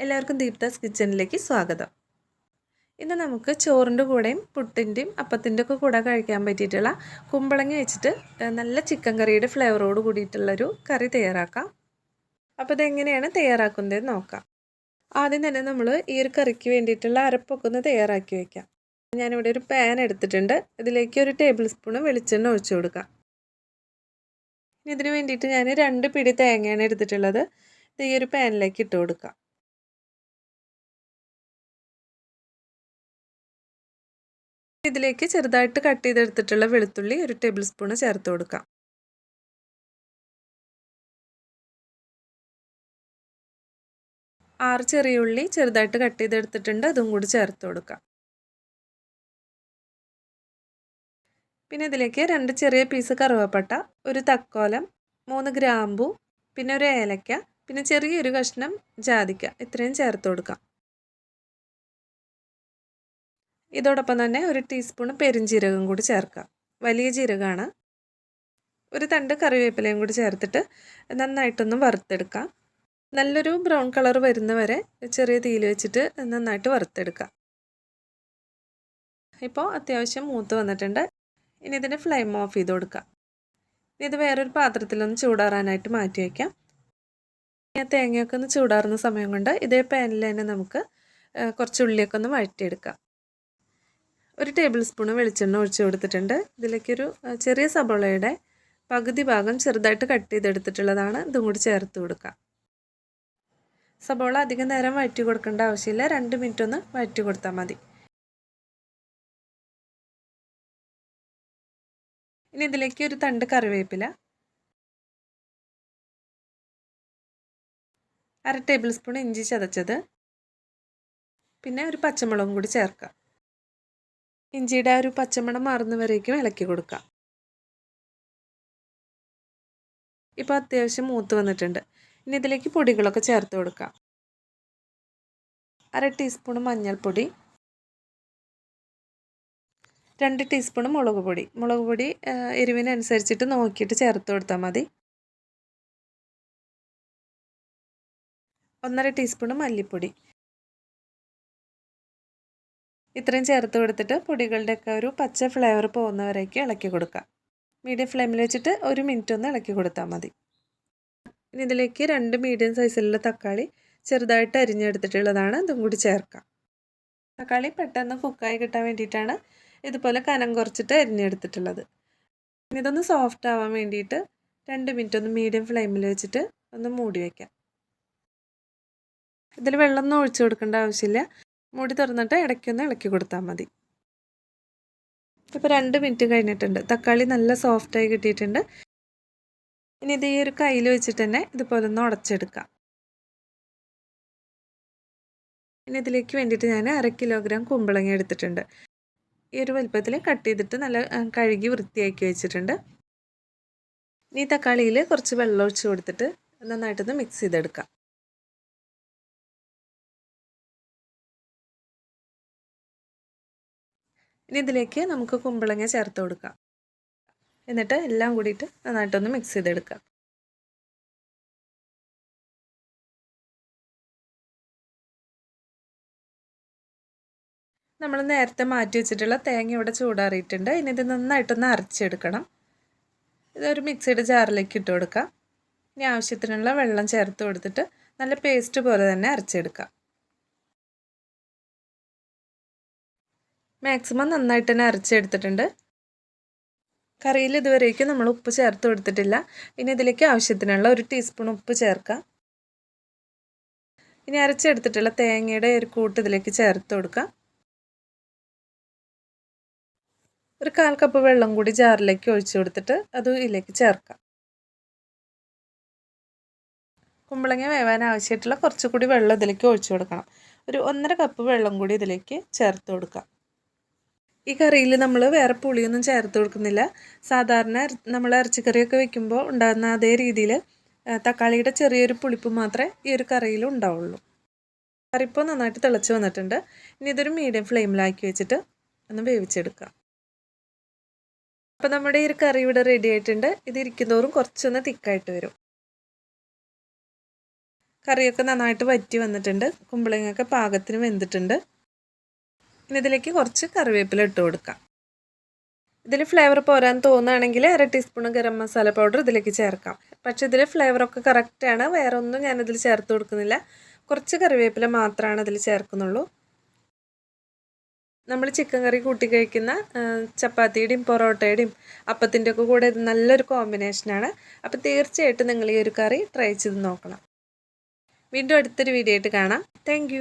എല്ലാവർക്കും ദീപ്താസ് കിച്ചണിലേക്ക് സ്വാഗതം. ഇന്ന് നമുക്ക് ചോറിൻ്റെ കൂടെയും പുട്ടിൻ്റെയും അപ്പത്തിൻ്റെ ഒക്കെ കൂടെ കഴിക്കാൻ പറ്റിയിട്ടുള്ള കുമ്പളങ്ങ വെച്ചിട്ട് നല്ല ചിക്കൻ കറിയുടെ ഫ്ലേവറോട് കൂടിയിട്ടുള്ളൊരു കറി തയ്യാറാക്കാം. അപ്പോൾ ഇതെങ്ങനെയാണ് തയ്യാറാക്കുന്നത് നോക്കാം. ആദ്യം തന്നെ നമ്മൾ ഈ ഒരു കറിക്ക് വേണ്ടിയിട്ടുള്ള അരപ്പൊക്കെ ഒന്ന് തയ്യാറാക്കി വയ്ക്കാം. ഞാനിവിടെ ഒരു പാൻ എടുത്തിട്ടുണ്ട്. ഇതിലേക്ക് 1 ടേബിൾ സ്പൂൺ വെളിച്ചെണ്ണ ഒഴിച്ചു കൊടുക്കാം. ഇതിന് വേണ്ടിയിട്ട് ഞാൻ 2 പിടി തേങ്ങയാണ് എടുത്തിട്ടുള്ളത്. ഇത് ഈ ഒരു പാനിലേക്ക് ഇട്ട് കൊടുക്കാം. ഇതിലേക്ക് ചെറുതായിട്ട് കട്ട് ചെയ്തെടുത്തിട്ടുള്ള വെളുത്തുള്ളി 1 ടേബിൾ സ്പൂൺ ചേർത്ത് കൊടുക്കാം. ആറ് ചെറിയ ഉള്ളി ചെറുതായിട്ട് കട്ട് ചെയ്തെടുത്തിട്ടുണ്ട്, അതും കൂടി ചേർത്ത് കൊടുക്കാം. പിന്നെ ഇതിലേക്ക് 2 ചെറിയ പീസ് കറുവപ്പട്ട, 1 തക്കോലം, 3 ഗ്രാമ്പു, പിന്നെ 1 ഏലക്ക, പിന്നെ ചെറിയൊരു കഷ്ണം ജാതിക്ക, ഇത്രയും ചേർത്ത് കൊടുക്കാം. ഇതോടൊപ്പം തന്നെ 1 ടീസ്പൂൺ പെരുംജീരകം കൂടി ചേർക്കാം. വലിയ ജീരകമാണ്. 1 തണ്ട് കറിവേപ്പിലയും കൂടി ചേർത്തിട്ട് നന്നായിട്ടൊന്ന് വറുത്തെടുക്കാം. നല്ലൊരു ബ്രൗൺ കളർ വരുന്നവരെ ചെറിയ തീയിൽ വെച്ചിട്ട് നന്നായിട്ട് വറുത്തെടുക്കാം. ഇപ്പോൾ അത്യാവശ്യം മൂത്ത് വന്നിട്ടുണ്ട്. ഇനി ഇതിൻ്റെ ഫ്ലെയിം ഓഫ് ചെയ്ത് കൊടുക്കാം. ഇത് വേറൊരു പാത്രത്തിലൊന്ന് ചൂടാറാനായിട്ട് മാറ്റി വയ്ക്കാം. തേങ്ങയൊക്കെ ഒന്ന് ചൂടാറുന്ന സമയം കൊണ്ട് ഇതേ പാനിൽ തന്നെ നമുക്ക് കുറച്ച് ഉള്ളിയൊക്കെ ഒന്ന് വഴറ്റിയെടുക്കാം. 1 ടേബിൾ സ്പൂൺ വെളിച്ചെണ്ണ ഒഴിച്ച് കൊടുത്തിട്ടുണ്ട്. ഇതിലേക്കൊരു ചെറിയ സബോളയുടെ പകുതി ഭാഗം ചെറുതായിട്ട് കട്ട് ചെയ്തെടുത്തിട്ടുള്ളതാണ്, ഇതും കൂടി ചേർത്ത് കൊടുക്കാം. സബോള അധികം നേരം വഴറ്റി കൊടുക്കേണ്ട ആവശ്യമില്ല, 2 മിനിറ്റ് ഒന്ന് വഴറ്റി കൊടുത്താൽ മതി. ഇനി ഇതിലേക്ക് 1 തണ്ട് കറിവേപ്പില, 1/2 ടേബിൾ സ്പൂൺ ഇഞ്ചി ചതച്ചത്, പിന്നെ 1 പച്ചമുളകും കൂടി ചേർക്കാം. ഇഞ്ചിയുടെ ഒരു പച്ചമണം മാറുന്നവരേക്കും ഇളക്കി കൊടുക്കാം. ഇപ്പോൾ അത്യാവശ്യം മൂത്ത് വന്നിട്ടുണ്ട്. ഇനി ഇതിലേക്ക് പൊടികളൊക്കെ ചേർത്ത് കൊടുക്കാം. 1/2 ടീസ്പൂൺ മഞ്ഞൾപ്പൊടി, 2 ടീസ്പൂൺ മുളക് പൊടി. മുളക് പൊടി എരിവിനനുസരിച്ചിട്ട് നോക്കിയിട്ട് ചേർത്ത് കൊടുത്താൽ മതി. 1/2 ടീസ്പൂൺ മല്ലിപ്പൊടി. ഇത്രയും ചേർത്ത് കൊടുത്തിട്ട് പൊടികളുടെയൊക്കെ ഒരു പച്ച ഫ്ലേവർ പോകുന്നവരേക്കും ഇളക്കി കൊടുക്കാം. മീഡിയം ഫ്ലെയിമിൽ വെച്ചിട്ട് 1 മിനിറ്റ് ഒന്ന് ഇളക്കി കൊടുത്താൽ മതി. ഇനി ഇതിലേക്ക് 2 മീഡിയം സൈസിലുള്ള തക്കാളി ചെറുതായിട്ട് അരിഞ്ഞെടുത്തിട്ടുള്ളതാണ്, ഇതും കൂടി ചേർക്കാം. തക്കാളി പെട്ടെന്ന് കുക്കായി കിട്ടാൻ വേണ്ടിയിട്ടാണ് ഇതുപോലെ കനം കുറച്ചിട്ട് അരിഞ്ഞെടുത്തിട്ടുള്ളത്. ഇനി ഇതൊന്ന് സോഫ്റ്റ് ആവാൻ വേണ്ടിയിട്ട് 2 മിനിറ്റ് ഒന്ന് മീഡിയം ഫ്ലെയിമിൽ വെച്ചിട്ട് ഒന്ന് മൂടി വയ്ക്കാം. ഇതിൽ വെള്ളമൊന്നും ഒഴിച്ചു കൊടുക്കേണ്ട ആവശ്യമില്ല. മൂടി തുറന്നിട്ട് ഇടയ്ക്കൊന്ന് ഇളക്കി കൊടുത്താൽ മതി. ഇപ്പോൾ 2 മിനിറ്റ് കഴിഞ്ഞിട്ടുണ്ട്. തക്കാളി നല്ല സോഫ്റ്റായി കിട്ടിയിട്ടുണ്ട്. ഇനി ഇത് ഈ ഒരു കയ്യിൽ വെച്ചിട്ട് തന്നെ ഇതുപോലെ ഒന്ന് ഉടച്ചെടുക്കാം. ഇനി ഇതിലേക്ക് വേണ്ടിയിട്ട് ഞാൻ 1/2 കിലോഗ്രാം കുമ്പളങ്ങ എടുത്തിട്ടുണ്ട്. ഈ ഒരു വലുപ്പത്തിൽ കട്ട് ചെയ്തിട്ട് നല്ല കഴുകി വൃത്തിയാക്കി വെച്ചിട്ടുണ്ട്. ഇനി തക്കാളിയിൽ കുറച്ച് വെള്ളം ഒഴിച്ച് കൊടുത്തിട്ട് നന്നായിട്ടൊന്ന് മിക്സ് ചെയ്തെടുക്കാം. ഇനി ഇതിലേക്ക് നമുക്ക് കുമ്പളങ്ങ ചേർത്ത് കൊടുക്കാം. എന്നിട്ട് എല്ലാം കൂടിയിട്ട് നന്നായിട്ടൊന്ന് മിക്സ് ചെയ്തെടുക്കാം. നമ്മൾ നേരത്തെ മാറ്റി വെച്ചിട്ടുള്ള തേങ്ങ ഇവിടെ ചൂടാറിയിട്ടുണ്ട്. ഇനി ഇത് നന്നായിട്ടൊന്ന് അരച്ചെടുക്കണം. ഇതൊരു മിക്സിയുടെ ജാറിലേക്ക് ഇട്ട് കൊടുക്കാം. ഇനി ആവശ്യത്തിനുള്ള വെള്ളം ചേർത്ത് കൊടുത്തിട്ട് നല്ല പേസ്റ്റ് പോലെ തന്നെ അരച്ചെടുക്കാം. മാക്സിമം നന്നായിട്ട് തന്നെ അരച്ചെടുത്തിട്ടുണ്ട്. കറിയിൽ ഇതുവരേക്കും നമ്മൾ ഉപ്പ് ചേർത്ത് കൊടുത്തിട്ടില്ല. ഇനി ഇതിലേക്ക് ആവശ്യത്തിനുള്ള 1 ടീസ്പൂൺ ഉപ്പ് ചേർക്കാം. ഇനി അരച്ചെടുത്തിട്ടുള്ള തേങ്ങയുടെ ഒരു കൂട്ട് ഇതിലേക്ക് ചേർത്ത് കൊടുക്കാം. 1/4 കപ്പ് വെള്ളം കൂടി ജാറിലേക്ക് ഒഴിച്ചു കൊടുത്തിട്ട് അത് ഇതിലേക്ക് ചേർക്കാം. കുമ്പളങ്ങ വേവാൻ ആവശ്യമായിട്ടുള്ള കുറച്ചുകൂടി വെള്ളം ഇതിലേക്ക് ഒഴിച്ചു കൊടുക്കണം. ഒരു 1/2 കപ്പ് വെള്ളം കൂടി ഇതിലേക്ക് ചേർത്ത് കൊടുക്കാം. ഈ കറിയിൽ നമ്മൾ വേറെ പുളിയൊന്നും ചേർത്ത് കൊടുക്കുന്നില്ല. സാധാരണ നമ്മൾ ഇറച്ചിക്കറിയൊക്കെ വെക്കുമ്പോൾ ഉണ്ടാകുന്ന അതേ രീതിയിൽ തക്കാളിയുടെ ചെറിയൊരു പുളിപ്പ് മാത്രമേ ഈ ഒരു കറിയിൽ ഉണ്ടാവുള്ളൂ. കറി ഇപ്പോൾ നന്നായിട്ട് തിളച്ച് വന്നിട്ടുണ്ട്. ഇനി ഇതൊരു മീഡിയം ഫ്ലെയിമിലാക്കി വെച്ചിട്ട് ഒന്ന് വേവിച്ചെടുക്കാം. അപ്പോൾ നമ്മുടെ ഈ ഒരു കറി ഇവിടെ റെഡി ആയിട്ടുണ്ട്. ഇത് ഇരിക്കുന്നതോറും കുറച്ചൊന്ന് തിക്കായിട്ട് വരും. കറിയൊക്കെ നന്നായിട്ട് വറ്റി വന്നിട്ടുണ്ട്. കുമ്പളങ്ങയൊക്കെ പാകത്തിന് വെന്തിട്ടുണ്ട്. ഇനി ഇതിലേക്ക് കുറച്ച് കറിവേപ്പില ഇട്ട് കൊടുക്കാം. ഇതിൽ ഫ്ലേവർ പോരാൻ തോന്നുകയാണെങ്കിൽ 1/2 ടീസ്പൂൺ ഗരം മസാല പൗഡർ ഇതിലേക്ക് ചേർക്കാം. പക്ഷേ ഇതിൽ ഫ്ലേവറൊക്കെ കറക്റ്റാണ്. വേറെ ഒന്നും ഞാനിതിൽ ചേർത്ത് കൊടുക്കുന്നില്ല. കുറച്ച് കറിവേപ്പില മാത്രമാണ് ഇതിൽ ചേർക്കുന്നുള്ളൂ. നമ്മൾ ചിക്കൻ കറി കൂട്ടി കഴിക്കുന്ന ചപ്പാത്തിയുടെയും പൊറോട്ടയുടെയും അപ്പത്തിൻ്റെ ഒക്കെ കൂടെ ഇത് നല്ലൊരു കോമ്പിനേഷനാണ്. അപ്പോൾ തീർച്ചയായിട്ടും നിങ്ങൾ ഈ ഒരു കറി ട്രൈ ചെയ്ത് നോക്കണം. വീണ്ടും അടുത്തൊരു വീഡിയോ ആയിട്ട് കാണാം. താങ്ക്